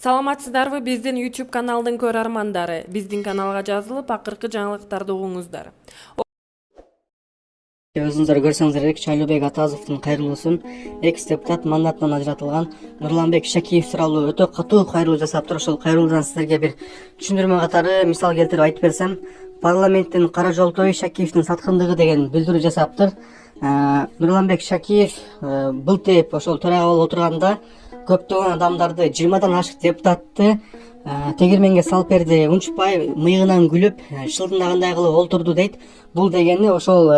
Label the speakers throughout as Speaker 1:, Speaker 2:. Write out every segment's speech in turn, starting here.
Speaker 1: Саламатсыздарбы биздин YouTube каналдын көрөрмандары? Биздин каналга жазылып, акыркы жаңылыктарды угуңуздар.
Speaker 2: Өзүңүздөр көрсөңүздөр керек, Шайлообек Атазовдун кайрылуусун экс-депутат мандатынан ажыратылган Нурланбек Шакиев тууралуу өтө катуу кайрылуу жасаптыр. Ошол кайрылуудан сиздерге бир түшүндүрмө катары мисал келтирип айтып берсем, парламенттин кара жолтой Шакиевдин саткындыгы деген билдирүү жасаптыр. Нурланбек Шакиев былтеп ошол төрага болуп отурганда көптөгөн адамдарды, 20дан ашык депутатты тегирменге салып берди, унчукпай мыйыгынан күлүп, шылдыңдагандай кылып олтурду дейт. Бул дегени ошол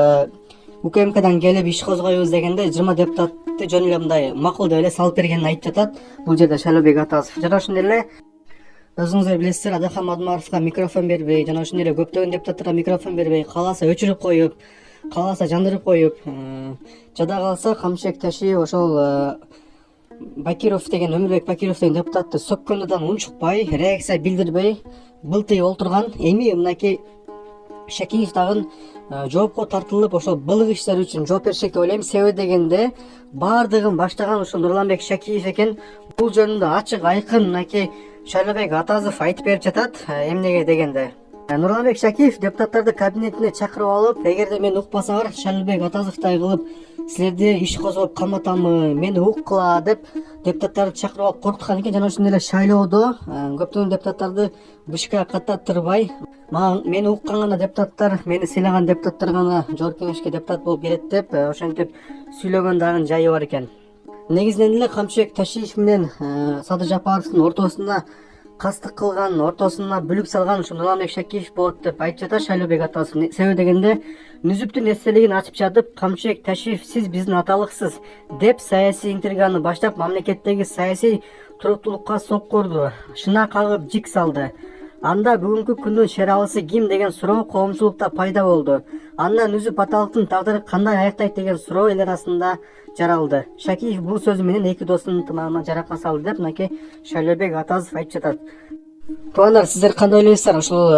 Speaker 2: УКМКдан келип иш козгойбуз дегенде 20 депутатты жөн эле мындай макулдап эле салып бергенин айтып жатат. Бул жерде Шайлообек Атазов жана ошондой эле өзүңүздөр билесиздер, Адахан Мадмаровго микрофон бербей, жана ошондой эле көптөгөн депутаттарга микрофон бербей, кааласа өчүрүп коюп, кааласа жандырып коюп, жада калса Камчыбек Ташиев ошол Бакиров деген Өмүрбек Бакиров деген депутатты сөккөндөн унчукпай, реакция билдирбей былтый олтурган. Эми мынакей Шакиев дагы жоопко тартылып, ошол былык иштер үчүн жооп беришет деп ойлойм. Себеби дегенде баардыгын баштаган ошол Нурланбек Шакиев экен. Бул жөнүндө ачык айкын мынакей Шайлообек Атазов айтып берип жатат. Эмнеге дегенде Нурланбек Шакиев депутаттарды кабинетине чакырып алып, эгерде мени укпасаңар, Шайлообек Атазовдай кылып силерди иш козгоп калматамы, мени уккыла деп депутаттарды чакырып алып коркуткан экен. Жана ошондой эле шайлоодо көптөгөн депутаттарды бышка каттаттырбай, мени уккан гана депутаттар, мени сыйлаган депутаттар гана жогорку кеңешке депутат болуп келет деп ошентип сүйлөгөн дагы жайы бар экен. Негизинен эле Камчыбек Ташиев менен Садыр Жапаровдун ортосуна кастык кылган, ортосуна бүлүк салган ушул Нурланбек Шакиев болот деп айтып жатат Шайлообек Атазов. Себеби дегенде Нүзүптүн эстелигин ачып жатып, Камчыбек Ташиев сиз биздин аталыксыз деп саясий интриганы баштап, мамлекеттеги саясий туруктуулукка сокку урду, шына кагып жик салды. Анда бүгүнкү күндүн шералысы ким деген суроо коомчулукта пайда болду. Андан Нүзүп аталыктын тагдыры кандай аяктайт деген суроо эл арасында жаралды. Шакиев бул сөзү менен эки досунун ынтымагына жарака салды деп мынакей Шайлообек Атазов айтып жатат. Туугандар, сиздер кандай ойлойсуздар? Ушул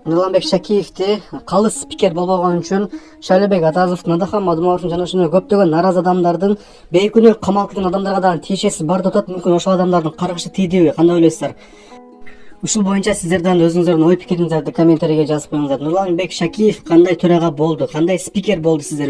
Speaker 2: Нурланбек Шакиевди калыс спикер болбогон үчүн Шайлообек Атазовдун, Адахан Мадмаровдун жана ошондой көптөгөн наразы адамдардын бейкүнөө камалып кеткен адамдарга дагы тиешеси бар деп атат. Мүмкүн ошол адамдардын каргышы тийдиби? Кандай ойлойсуздар? Ушул боюнча сиздерден өзүңүздөрдүн ой пикириңиздерди комментарийге жазып коюңуздар. Нурланбек Шакиев кандай төрага болду, кандай спикер болду сиздер